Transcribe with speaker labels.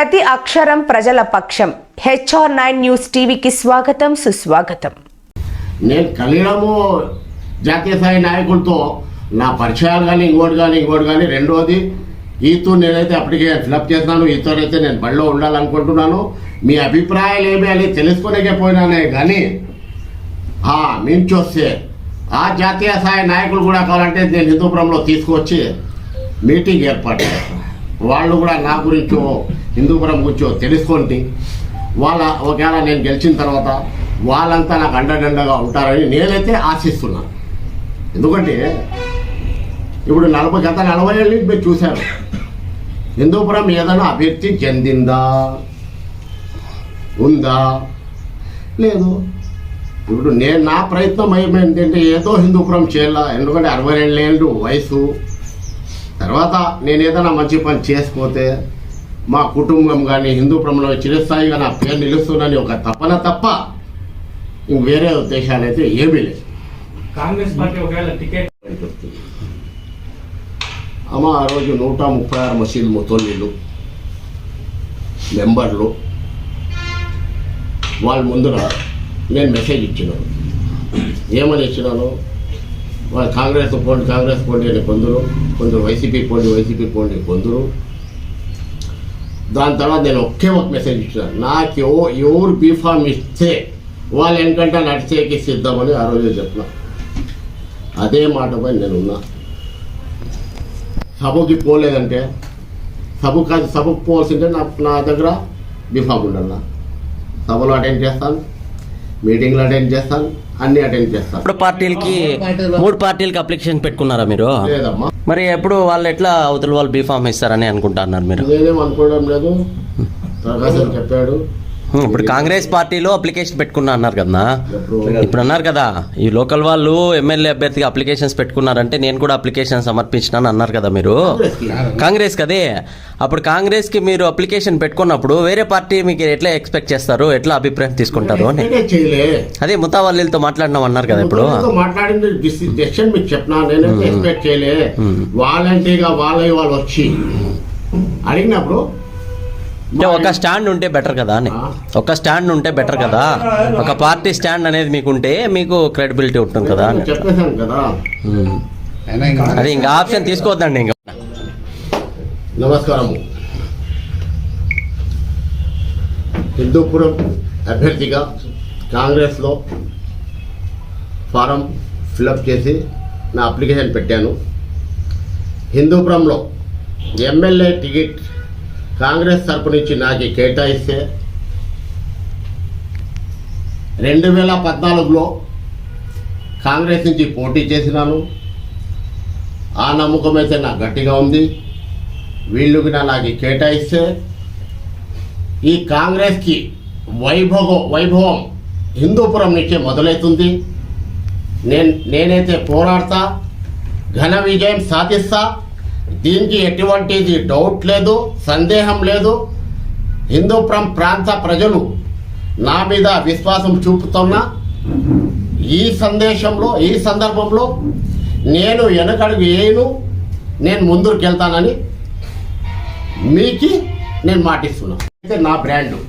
Speaker 1: ప్రతి అక్షరం ప్రజల పక్షం. HR9 న్యూస్ టీవీకి స్వాగతం, సుస్వాగతం.
Speaker 2: నేను కలియడము జాతీయ స్థాయి నాయకులతో నా పరిచయాలు కానీ ఇంకోటి కానీ రెండోది ఈతో నేనైతే అప్పటికే ఫిలప్ చేస్తున్నాను. ఈతోనైతే నేను బడిలో ఉండాలనుకుంటున్నాను. మీ అభిప్రాయాలు ఏమి అని తెలుసుకునేకే పోయినానే కానీ మేము చూస్తే ఆ జాతీయ స్థాయి నాయకులు కూడా కావాలంటే నేను హిందూపురంలో తీసుకువచ్చి మీటింగ్ ఏర్పాటు చేస్తాను. వాళ్ళు కూడా నా గురించో హిందూపురం గురించో తెలుసుకొని ఒకవేళ నేను గెలిచిన తర్వాత వాళ్ళంతా నాకు అండగా ఉంటారని నేనైతే ఆశిస్తున్నాను. ఎందుకంటే ఇప్పుడు గత 40 ఏళ్ళ నుంచి మీరు చూశారు హిందూపురం ఏదైనా అభివృద్ధి చెందిందా, ఉందా, లేదు. ఇప్పుడు నా ప్రయత్నం ఏంటంటే ఏదో హిందూపురం చేయాల. ఎందుకంటే 62 ఏళ్ళు వయసు తర్వాత నేను ఏదైనా మంచి పని చేసుకోతే మా కుటుంబం కానీ హిందూపురంలో చిరస్థాయిగా నా పేరు నిలుస్తుందని ఒక తపన తప్ప ఇంక వేరే ఉద్దేశాలు అయితే ఏమీ లేదు.
Speaker 3: కాంగ్రెస్ పార్టీ ఒకవేళ టికెట్
Speaker 2: అమ్మ ఆ రోజు 136 మసీదు ముతోళ్ళీలు మెంబర్లు వాళ్ళ ముందర నేను మెసేజ్ ఇచ్చినాను. ఏమని ఇచ్చినాను? వాళ్ళు కాంగ్రెస్ పోండి అని కొందరు వైసీపీ పోండి కొందరు. దాని తర్వాత నేను ఒక మెసేజ్ ఇచ్చినాను. నాకు ఎవరు బీఫామ్ ఇస్తే వాళ్ళు వెనకంటే నడిచేకి సిద్ధమని ఆ రోజు చెప్పిన. అదే మాటపై నేనున్నా. సభకి పోలేదంటే సభకు పోవాల్సింటే నా దగ్గర బీఫామ్ ఉండాల. సభలో అటెండ్ చేస్తాను, మీటింగ్లు అటెండ్ చేస్తాను, అన్ని అటెండ్ చేస్తాను.
Speaker 4: ఇప్పుడు మూడు పార్టీలకి అప్లికేషన్ పెట్టుకున్నారా మీరు?
Speaker 2: లేదమ్మా.
Speaker 4: మరి ఎప్పుడు వాళ్ళు ఎట్లా అవతల వాళ్ళు బీఫామ్ ఇస్తారని అనుకుంటున్నారు మీరు?
Speaker 2: నేనేం అనుకోవడం లేదు. ప్రకాశం చెప్పాడు.
Speaker 4: ఇప్పుడు కాంగ్రెస్ పార్టీలో అప్లికేషన్ పెట్టుకున్నా అన్నారు కదా. ఇప్పుడు అన్నారు కదా ఈ లోకల్ వాళ్ళు ఎమ్మెల్యే అభ్యర్థిగా అప్లికేషన్స్ పెట్టుకున్నారంటే నేను కూడా అప్లికేషన్ సమర్పించినాను అన్నారు కదా మీరు. కాంగ్రెస్ కదే. అప్పుడు కాంగ్రెస్ కి మీరు అప్లికేషన్ పెట్టుకున్నప్పుడు వేరే పార్టీ మీకు ఎట్లా ఎక్స్పెక్ట్ చేస్తారు, ఎట్లా అభిప్రాయం తీసుకుంటారు అని అదే ముతావల్లితో మాట్లాడినాం అన్నారు కదా. ఇప్పుడు
Speaker 2: మాట్లాడింది డెసిషన్ మీకు చెప్పినా నేనైతే ఎక్స్పెక్ట్ చేయలే. వాలంటీర్గా వాళ్ళు వచ్చి అడిగినప్పుడు
Speaker 4: ఒక స్టాండ్ ఉంటే బెటర్ కదా అని. ఒక స్టాండ్ ఉంటే బెటర్ కదా, ఒక పార్టీ స్టాండ్ అనేది మీకు ఉంటే మీకు క్రెడిబిలిటీ ఉంటుంది కదా అని
Speaker 2: చెప్పేశాను కదా.
Speaker 4: అది ఇంకా ఆప్షన్ తీసుకోవద్దండి. ఇంకా
Speaker 2: నమస్కారము. హిందూపురం అభ్యర్థిగా కాంగ్రెస్లో ఫారం ఫిలప్ చేసి నా అప్లికేషన్ పెట్టాను. హిందూపురంలో ఎమ్మెల్యే టికెట్ కాంగ్రెస్ తరపు నుంచి నాకు కేటాయిస్తే 2014లో కాంగ్రెస్ నుంచి పోటీ చేసినాను. ఆ నమ్మకం అయితే నాకు గట్టిగా ఉంది. వీళ్ళకి నాకు కేటాయిస్తే ఈ కాంగ్రెస్కి వైభవం హిందూపురం నుంచే మొదలవుతుంది. నేనైతే పోరాడతా, ఘన విజయం సాధిస్తా. దీనికి ఎటువంటిది డౌట్ లేదు, సందేహం లేదు. హిందూపురం ప్రాంత ప్రజలు నా మీద విశ్వాసం చూపుతున్నా. ఈ సందర్భంలో నేను వెనకడుగు వేయను, నేను ముందుకు వెళ్తానని మీకు నేను మాటిస్తున్నా. అయితే నా బ్రాండు